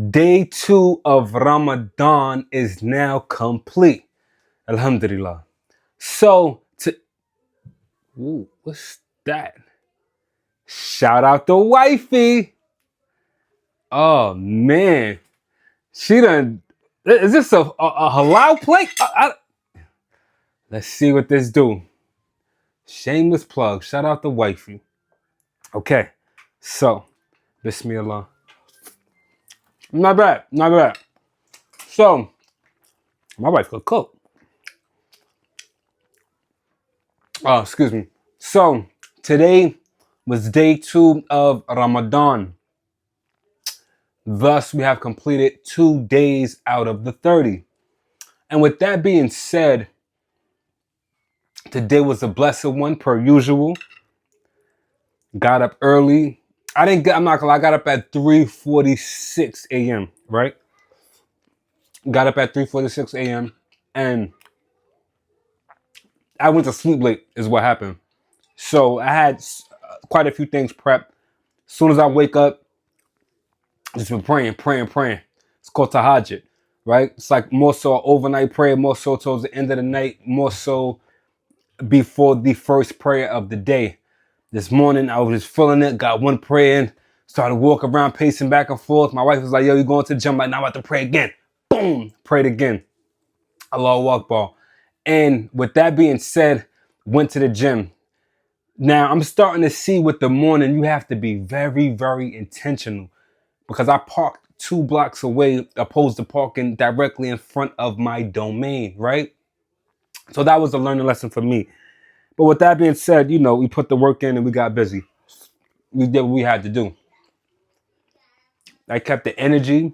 Day 2 of Ramadan is now complete. Alhamdulillah. So, ooh, what's that? Shout out to wifey. Oh, man. She done. Is this a halal plate? Let's see what this do. Shameless plug. Shout out to wifey. Okay. So, Bismillah. Not bad. Not bad. So, my wife could cook. Oh, excuse me. So, today was day 2 of Ramadan. Thus, we have completed 2 days out of the 30. And with that being said, today was a blessed one per usual. Got up early. I'm not gonna lie, I got up at 3:46 a.m., right? Got up at 3:46 a.m. and I went to sleep late is what happened. So I had quite a few things prepped. As soon as I wake up, just been praying. It's called tahajjud, right? It's like more so overnight prayer, more so towards the end of the night, more so before the first prayer of the day. This morning, I was just feeling it, got one prayer in, started walking around, pacing back and forth. My wife was like, yo, you going to the gym? Like, now I'm about to pray again. Boom, prayed again. Allahu Akbar. And with that being said, went to the gym. Now, I'm starting to see with the morning, you have to be very, very intentional because I parked 2 blocks away opposed to parking directly in front of my domain, right? So that was a learning lesson for me. But with that being said, we put the work in and we got busy. We did what we had to do. I kept the energy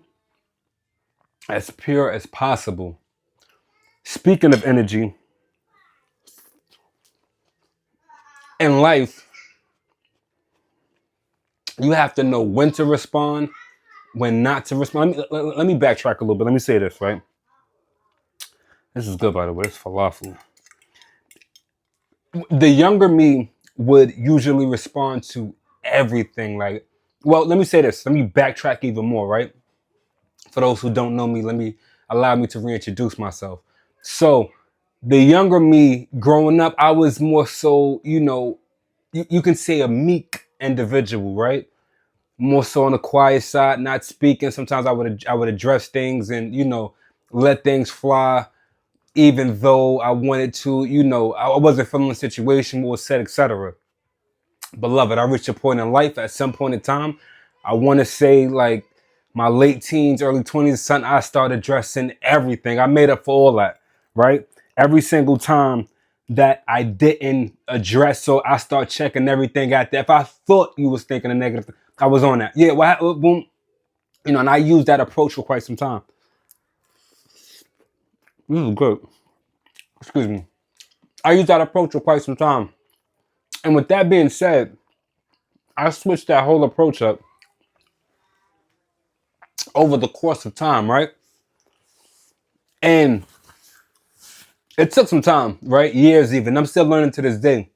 as pure as possible. Speaking of energy, in life, you have to know when to respond, when not to respond. Let me backtrack a little bit. Let me say this, right? This is good, by the way. It's falafel. The younger me would usually respond to everything. Well, let me say this. Let me backtrack even more, right? For those who don't know me, allow me to reintroduce myself. So, the younger me growing up, I was more so, you can say a meek individual, right? More so on the quiet side, not speaking. Sometimes I would address things and let things fly, even though I wanted to. I wasn't feeling the situation, what was said, etc. Beloved, I reached a point in life at some point in time. I want to say like my late teens, early 20s, son, I started addressing everything. I made up for all that, right? Every single time that I didn't address, so I start checking everything out there. If I thought you was thinking a negative, I was on that. Yeah, boom. And I used that approach for quite some time. This is good. Excuse me. I used that approach for quite some time. And with that being said, I switched that whole approach up over the course of time, right? And it took some time, right? Years even. I'm still learning to this day.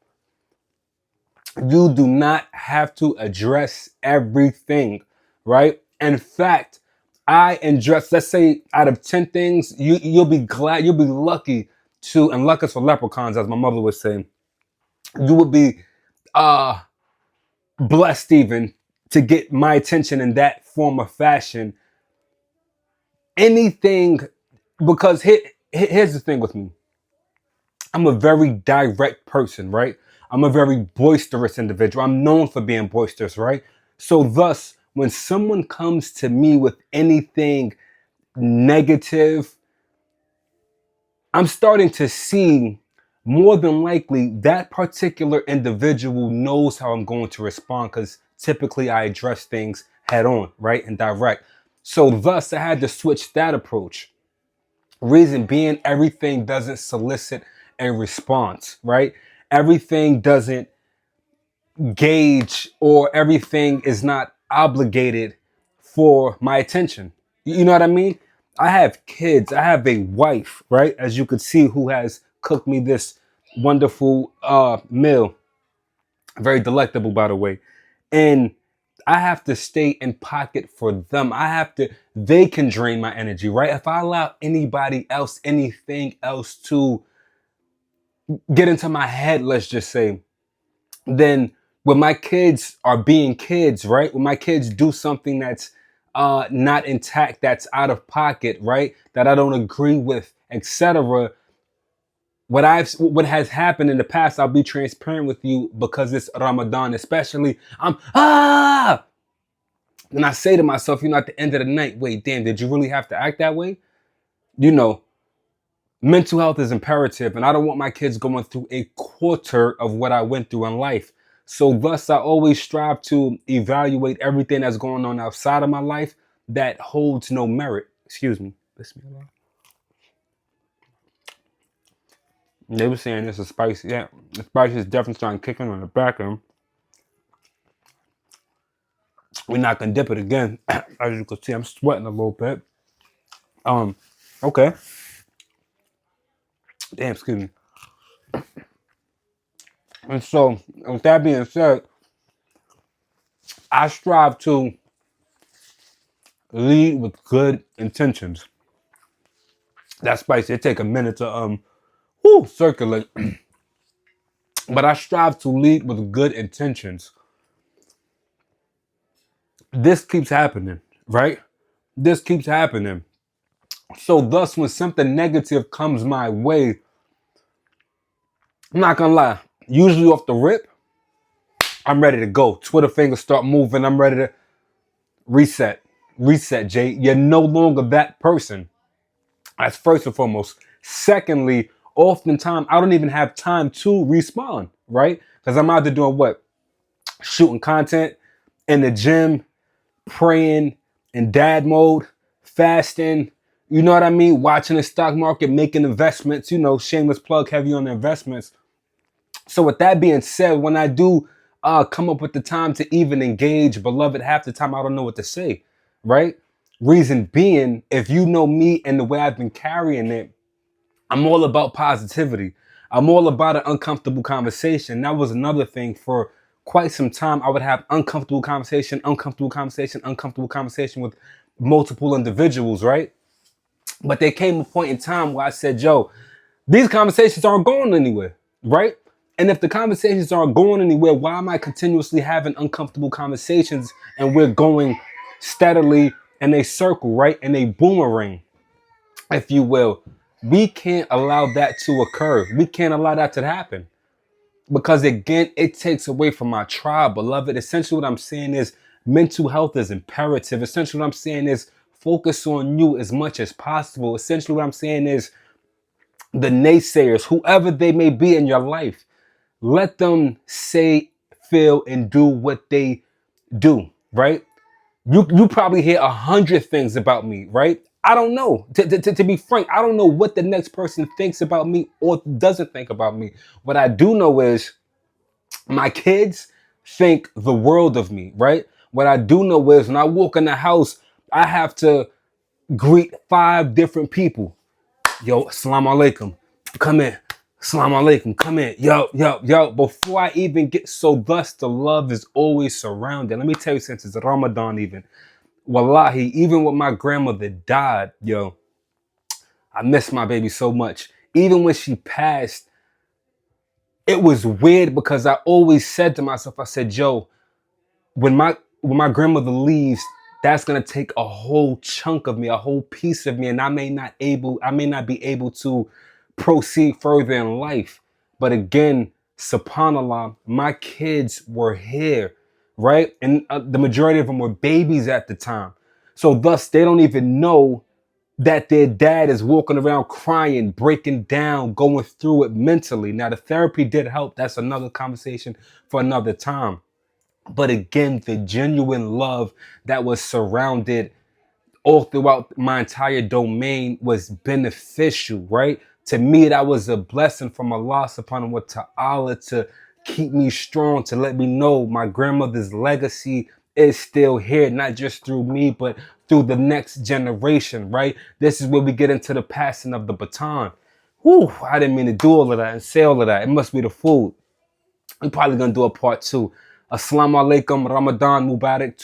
You do not have to address everything, right? In fact, I address, let's say out of 10 things, you'll be lucky to, and luck is for leprechauns, as my mother would say. You would be blessed even to get my attention in that form of fashion. Anything, because here's the thing with me. I'm a very direct person, right? I'm a very boisterous individual. I'm known for being boisterous, right? So thus, when someone comes to me with anything negative, I'm starting to see more than likely that particular individual knows how I'm going to respond because typically I address things head on, right? And direct. So thus, I had to switch that approach. Reason being, everything doesn't solicit a response, right? Everything doesn't gauge or everything is not obligated for my attention. You know what I mean? I have kids. I have a wife, right? As you could see, who has cooked me this wonderful meal. Very delectable, by the way. And I have to stay in pocket for them. They can drain my energy, right? If I allow anybody else, anything else to get into my head, let's just say, then when my kids are being kids, right? When my kids do something that's not intact, that's out of pocket, right? That I don't agree with, etc. What has happened in the past, I'll be transparent with you because it's Ramadan, especially. And I say to myself, at the end of the night, wait, damn, did you really have to act that way? You know, mental health is imperative, and I don't want my kids going through a quarter of what I went through in life. So thus, I always strive to evaluate everything that's going on outside of my life that holds no merit. Excuse me. Bismillah. They were saying this is spicy. Yeah, the spicy is definitely starting kicking on the back end. We're not gonna dip it again. As you can see, I'm sweating a little bit. Okay. Damn, excuse me. And so, with that being said, I strive to lead with good intentions. That's spicy. It take a minute to circulate. But I strive to lead with good intentions. This keeps happening, right? This keeps happening. So thus, when something negative comes my way, I'm not gonna lie. Usually off the rip, I'm ready to go. Twitter fingers start moving. I'm ready to reset. Reset, Jay. You're no longer that person. That's first and foremost. Secondly, oftentimes I don't even have time to respond, right? Because I'm out there doing what? Shooting content in the gym, praying in dad mode, fasting, you know what I mean? Watching the stock market, making investments, shameless plug, heavy on the investments. So with that being said, when I do come up with the time to even engage, beloved, half the time I don't know what to say, right? Reason being, if you know me and the way I've been carrying it, I'm all about positivity. I'm all about an uncomfortable conversation. That was another thing for quite some time. I would have uncomfortable conversation with multiple individuals, right? But there came a point in time where I said, yo, these conversations aren't going anywhere, right? And if the conversations aren't going anywhere, why am I continuously having uncomfortable conversations and we're going steadily in a circle, right? In a boomerang, if you will. We can't allow that to occur. We can't allow that to happen. Because again, it takes away from my tribe, beloved. Essentially what I'm saying is mental health is imperative. Essentially what I'm saying is focus on you as much as possible. Essentially what I'm saying is the naysayers, whoever they may be in your life, let them say, feel, and do what they do, right? You probably hear 100 things about me, right? I don't know. To be frank, I don't know what the next person thinks about me or doesn't think about me. What I do know is my kids think the world of me, right? What I do know is when I walk in the house, I have to greet 5 different people. Yo, assalamu alaikum. Come in. Assalamu alaikum. Come in. Yo. Before I even get, so thus the love is always surrounded. Let me tell you, since it's Ramadan even, wallahi, even when my grandmother died, yo, I miss my baby so much. Even when she passed, it was weird because I always said to myself, I said, yo, when my grandmother leaves, that's gonna take a whole chunk of me, a whole piece of me, and I may not be able to proceed further in life. But again, subhanallah, my kids were here, right? And the majority of them were babies at the time. So thus, they don't even know that their dad is walking around crying, breaking down, going through it mentally. Now, the therapy did help. That's another conversation for another time. But again, the genuine love that was surrounded all throughout my entire domain was beneficial, right? To me, that was a blessing from Allah subhanahu wa ta'ala to keep me strong, to let me know my grandmother's legacy is still here, not just through me, but through the next generation, right? This is where we get into the passing of the baton. Whew, I didn't mean to do all of that and say all of that. It must be the food. We're probably gonna do a part 2 Assalamu alaikum, Ramadan Mubarak to